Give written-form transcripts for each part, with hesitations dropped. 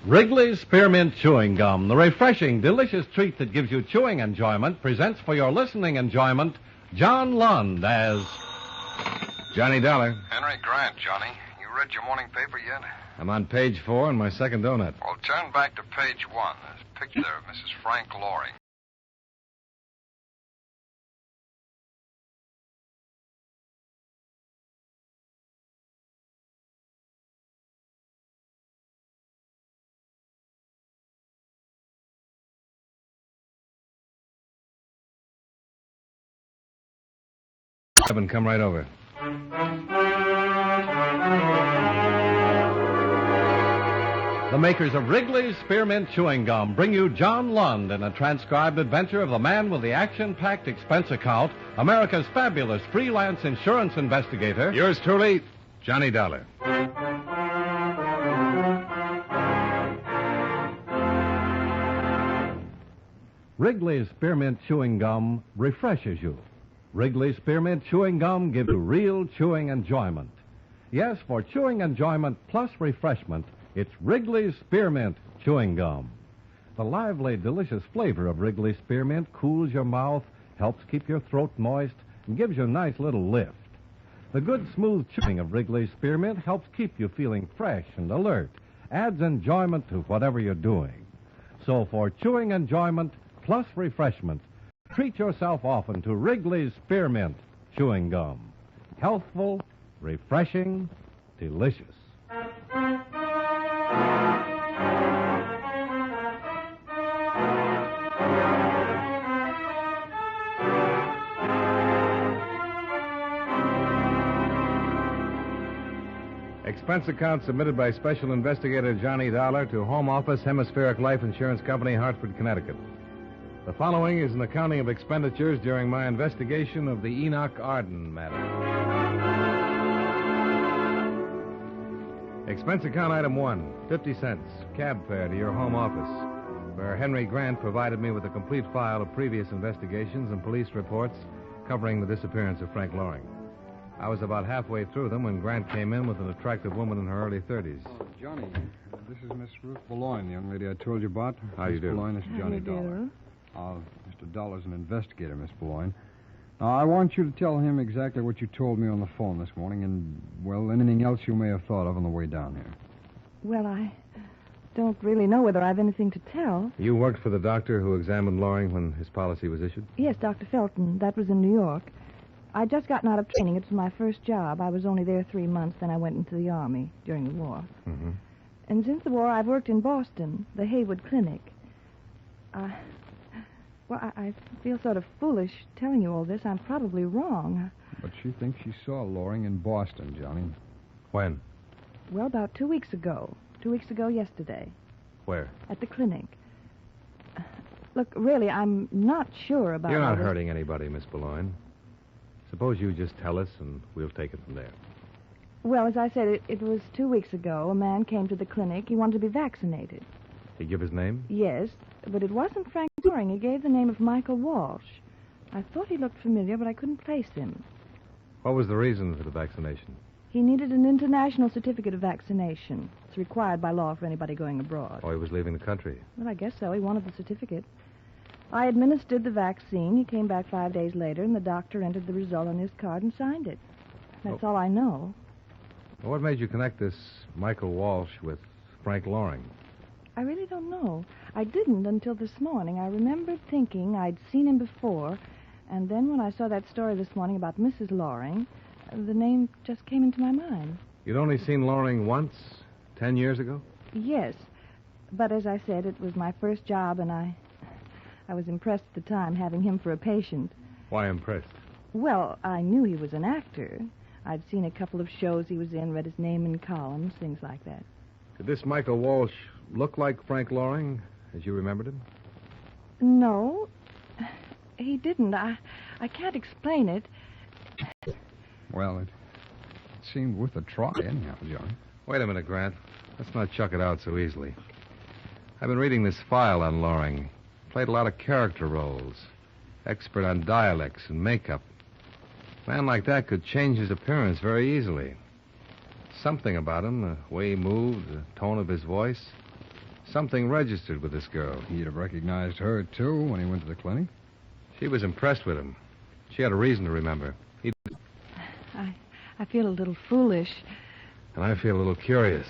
Wrigley's Spearmint Chewing Gum, the refreshing, delicious treat that gives you chewing enjoyment, presents for your listening enjoyment John Lund as Johnny Dollar. Henry Grant, Johnny. You read your morning paper yet? I'm on page 4 in my second donut. Well, turn back to page 1. There's a picture there of Mrs. Frank Loring. Come right over. the makers of Wrigley's Spearmint Chewing Gum bring you John Lund in a transcribed adventure of the man with the action-packed expense account, America's fabulous freelance insurance investigator. Yours truly, Johnny Dollar. Wrigley's Spearmint Chewing Gum refreshes you. Wrigley's Spearmint Chewing Gum gives you real chewing enjoyment. Yes, for chewing enjoyment plus refreshment, it's Wrigley's Spearmint Chewing Gum. The lively, delicious flavor of Wrigley's Spearmint cools your mouth, helps keep your throat moist, and gives you a nice little lift. The good, smooth chewing of Wrigley's Spearmint helps keep you feeling fresh and alert, adds enjoyment to whatever you're doing. So for chewing enjoyment plus refreshment, treat yourself often to Wrigley's Spearmint Chewing Gum. Healthful, refreshing, delicious. Expense account submitted by Special Investigator Johnny Dollar to Home Office, Hemispheric Life Insurance Company, Hartford, Connecticut. The following is an accounting of expenditures during my investigation of the Enoch Arden matter. Expense account item 1, 50 cents, cab fare to your home office, where Henry Grant provided me with a complete file of previous investigations and police reports covering the disappearance of Frank Loring. I was about halfway through them when Grant came in with an attractive woman in her early 30s. Oh, Johnny, this is Miss Ruth Boulogne, the young lady I told you about. How you do? Boulogne, this is Johnny How do you Dollar. do? Mr. Dollar's an investigator, Miss Boulogne. Now, I want you to tell him exactly what you told me on the phone this morning and, well, anything else you may have thought of on the way down here. Well, I don't really know whether I've anything to tell. You worked for the doctor who examined Loring when his policy was issued? Yes, Dr. Felton. That was in New York. I'd just gotten out of training. It was my first job. I was only there 3 months, then I went into the Army during the war. Mm-hmm. And since the war, I've worked in Boston, the Haywood Clinic. I feel sort of foolish telling you all this. I'm probably wrong. But she thinks she saw Loring in Boston, Johnny. When? Well, about 2 weeks ago. 2 weeks ago yesterday. Where? At the clinic. Look, really, I'm not sure about... You're all not this. hurting anybody, Miss Boulogne. Suppose you just tell us, and we'll take it from there. Well, as I said, it was 2 weeks ago. A man came to the clinic. He wanted to be vaccinated. Did he give his name? Yes, but it wasn't Frank Loring. He gave the name of Michael Walsh. I thought he looked familiar, but I couldn't place him. What was the reason for the vaccination? He needed an international certificate of vaccination. It's required by law for anybody going abroad. Oh, he was leaving the country. Well, I guess so. He wanted the certificate. I administered the vaccine. He came back 5 days later, and the doctor entered the result on his card and signed it. That's all I know. Well, what made you connect this Michael Walsh with Frank Loring? I really don't know. I didn't until this morning. I remembered thinking I'd seen him before, and then when I saw that story this morning about Mrs. Loring, the name just came into my mind. You'd only seen Loring once, 10 years ago? Yes, but as I said, it was my first job, and I was impressed at the time having him for a patient. Why impressed? Well, I knew he was an actor. I'd seen a couple of shows he was in, read his name in columns, things like that. Did this Michael Walsh look like Frank Loring, as you remembered him? No, he didn't. I can't explain it. Well, it seemed worth a try anyhow, Johnny. Wait a minute, Grant. Let's not chuck it out so easily. I've been reading this file on Loring. Played a lot of character roles. Expert on dialects and makeup. A man like that could change his appearance very easily. Something about him, the way he moved, the tone of his voice. Something registered with this girl. He'd have recognized her, too, when he went to the clinic. She was impressed with him. She had a reason to remember. I feel a little foolish. And I feel a little curious.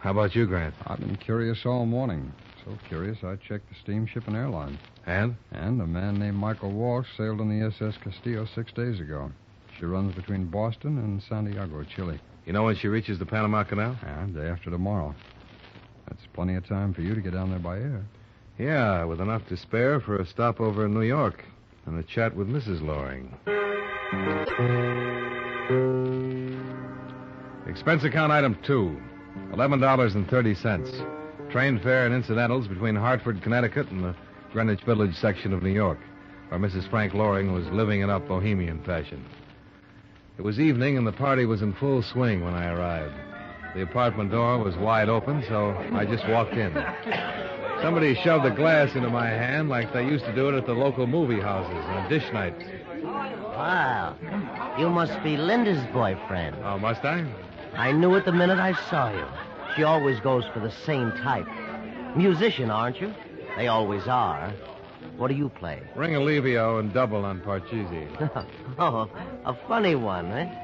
How about you, Grant? I've been curious all morning. So curious, I checked the steamship and airline. And? And a man named Michael Walsh sailed on the SS Castillo 6 days ago. She runs between Boston and Santiago, Chile. You know when she reaches the Panama Canal? Yeah, day after tomorrow. That's plenty of time for you to get down there by air. Yeah, with enough to spare for a stopover in New York and a chat with Mrs. Loring. Expense account item 2, $11.30. Train fare and incidentals between Hartford, Connecticut and the Greenwich Village section of New York, where Mrs. Frank Loring was living it up bohemian fashion. It was evening and the party was in full swing when I arrived. The apartment door was wide open, so I just walked in. Somebody shoved a glass into my hand like they used to do it at the local movie houses on dish nights. Wow. You must be Linda's boyfriend. Oh, must I? I knew it the minute I saw you. She always goes for the same type. Musician, aren't you? They always are. What do you play? Ring Alivio and double on Parcheesi. Oh, a funny one, eh?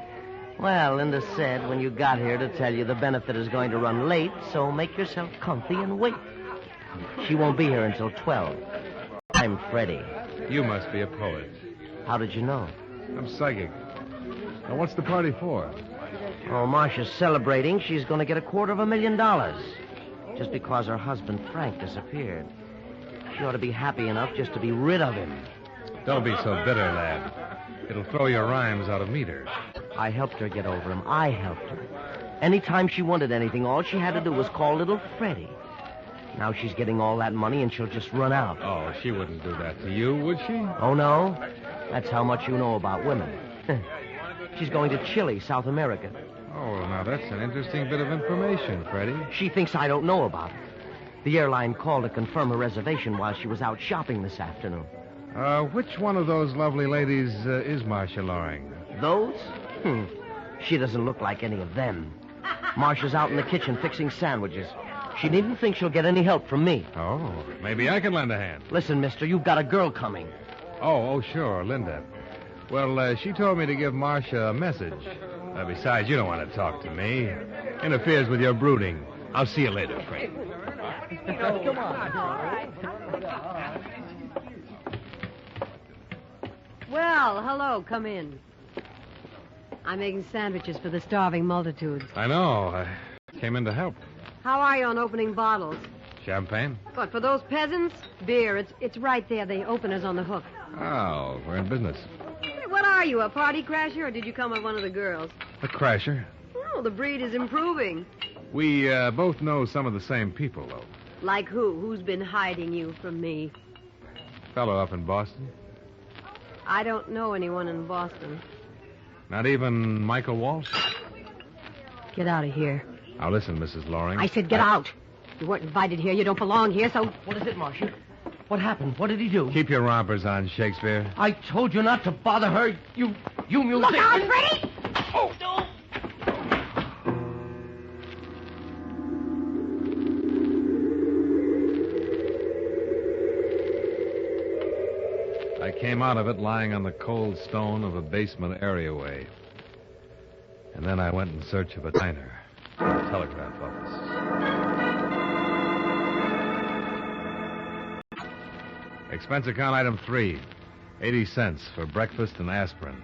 Well, Linda said when you got here to tell you the benefit is going to run late, so make yourself comfy and wait. She won't be here until 12. I'm Freddie. You must be a poet. How did you know? I'm psychic. Now, what's the party for? Oh, Marcia's celebrating. She's going to get $250,000 just because her husband, Frank, disappeared. She ought to be happy enough just to be rid of him. Don't be so bitter, lad. It'll throw your rhymes out of meter. I helped her get over him. I helped her. Anytime she wanted anything, all she had to do was call little Freddie. Now she's getting all that money and she'll just run out. Oh, she wouldn't do that to you, would she? Oh, no? That's how much you know about women. She's going to Chile, South America. Oh, now that's an interesting bit of information, Freddie. She thinks I don't know about it. The airline called to confirm her reservation while she was out shopping this afternoon. Which one of those lovely ladies is Marcia Loring? Those? She doesn't look like any of them. Marcia's out in the kitchen fixing sandwiches. She needn't think she'll get any help from me. Oh, maybe I can lend a hand. Listen, mister, you've got a girl coming. Oh, sure, Linda. Well, she told me to give Marcia a message. Besides, you don't want to talk to me. Interferes with your brooding. I'll see you later, Frank. Come on. Well, hello. Come in. I'm making sandwiches for the starving multitudes. I know. I came in to help. How are you on opening bottles? Champagne? What, for those peasants? Beer. It's right there. The opener's on the hook. Oh, we're in business. Hey, what are you, a party crasher, or did you come with one of the girls? A crasher. Oh, the breed is improving. We both know some of the same people, though. Like who? Who's been hiding you from me? Fellow up in Boston. I don't know anyone in Boston. Not even Michael Walsh? Get out of here. Now, listen, Mrs. Loring. I said get out. You weren't invited here. You don't belong here, so... What is it, Marcia? What happened? What did he do? Keep your rompers on, Shakespeare. I told you not to bother her. You musician. Look out, Freddie! Oh, no. I came out of it lying on the cold stone of a basement areaway. And then I went in search of a diner, a telegraph office. Expense account item 3, 80 cents for breakfast and aspirin.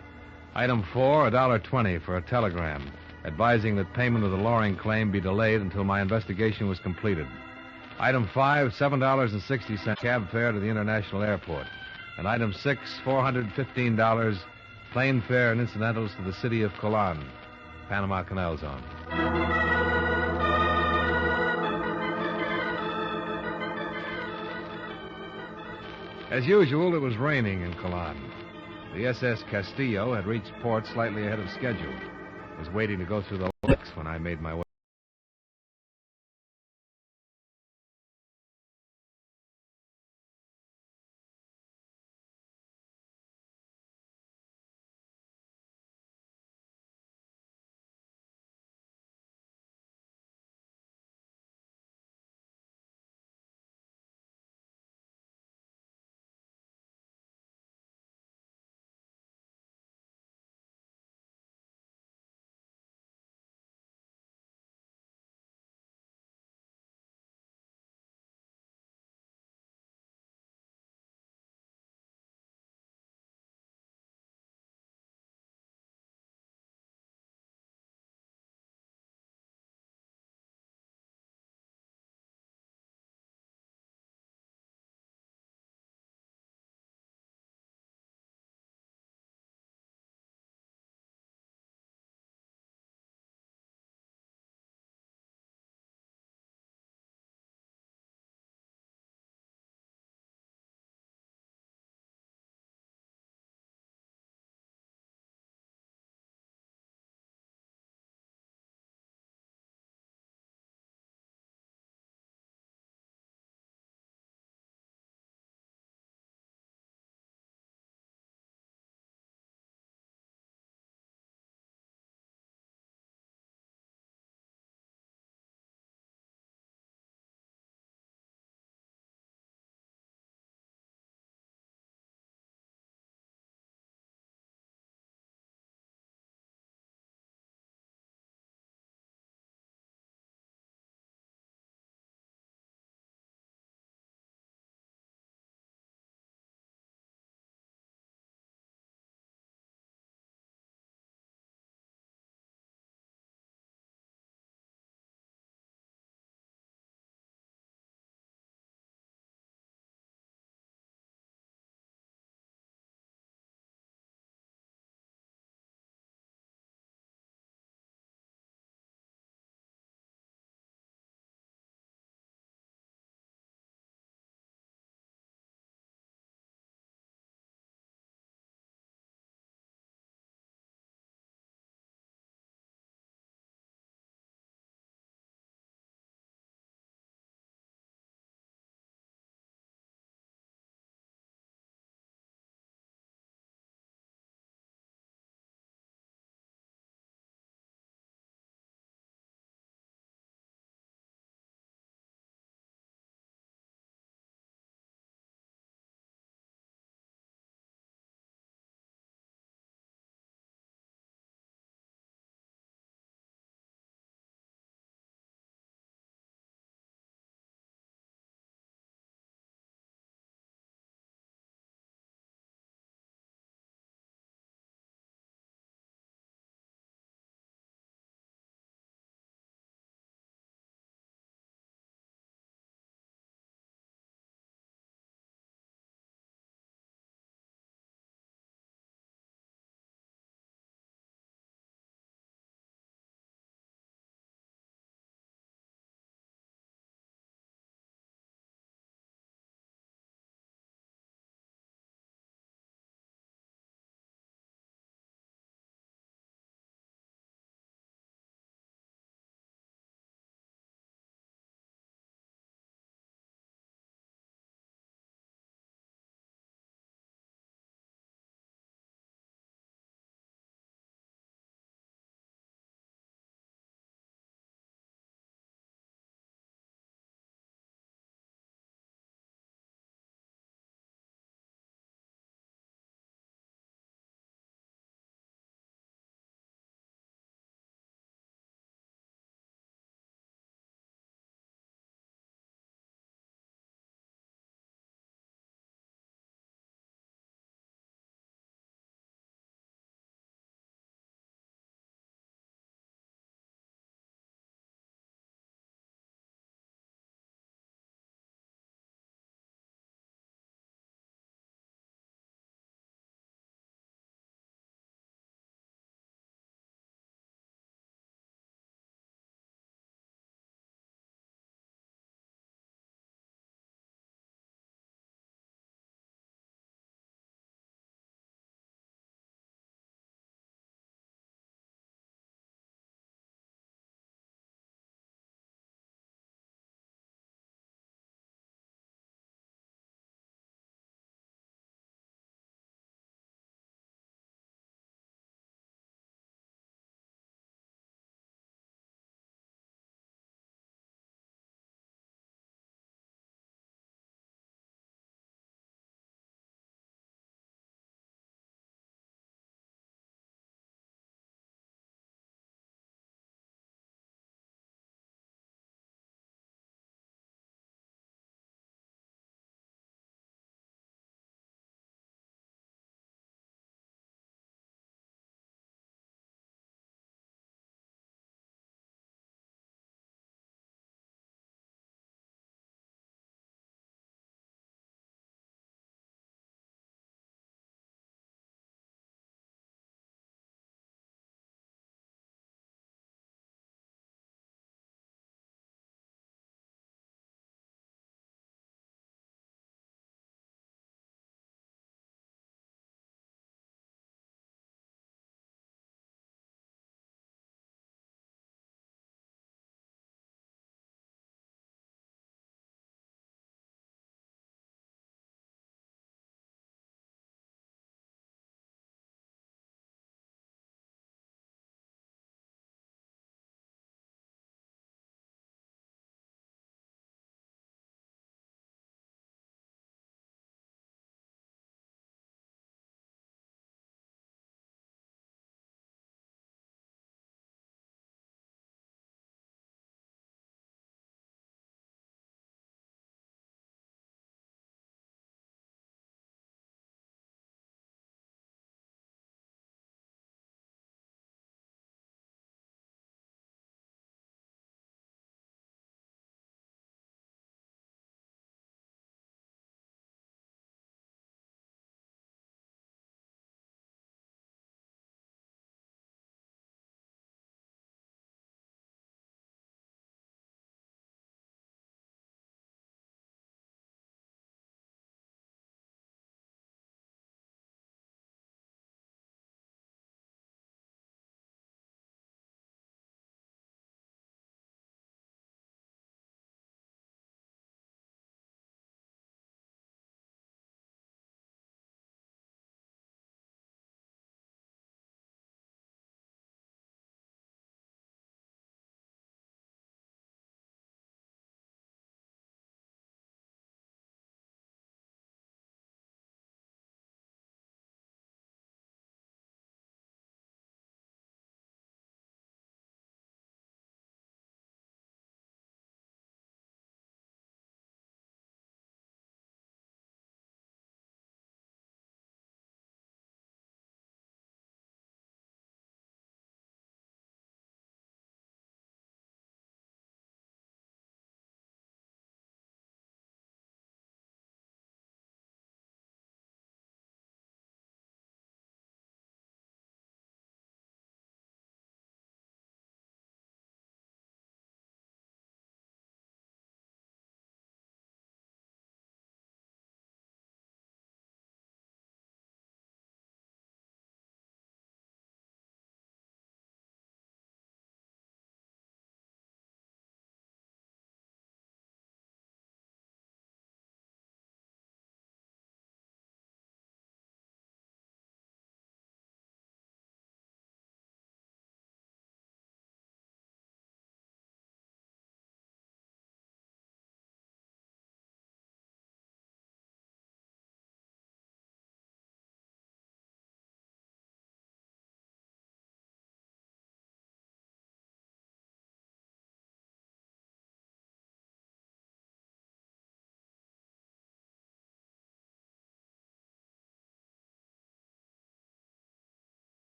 Item 4, $1.20 for a telegram advising that payment of the Loring claim be delayed until my investigation was completed. Item 5, $7.60 cab fare to the international airport. And item 6, $415 plane fare and incidentals to the city of Colon, Panama Canal Zone. As usual, it was raining in Colon. The SS Castillo had reached port slightly ahead of schedule. Was waiting to go through the locks when I made my way.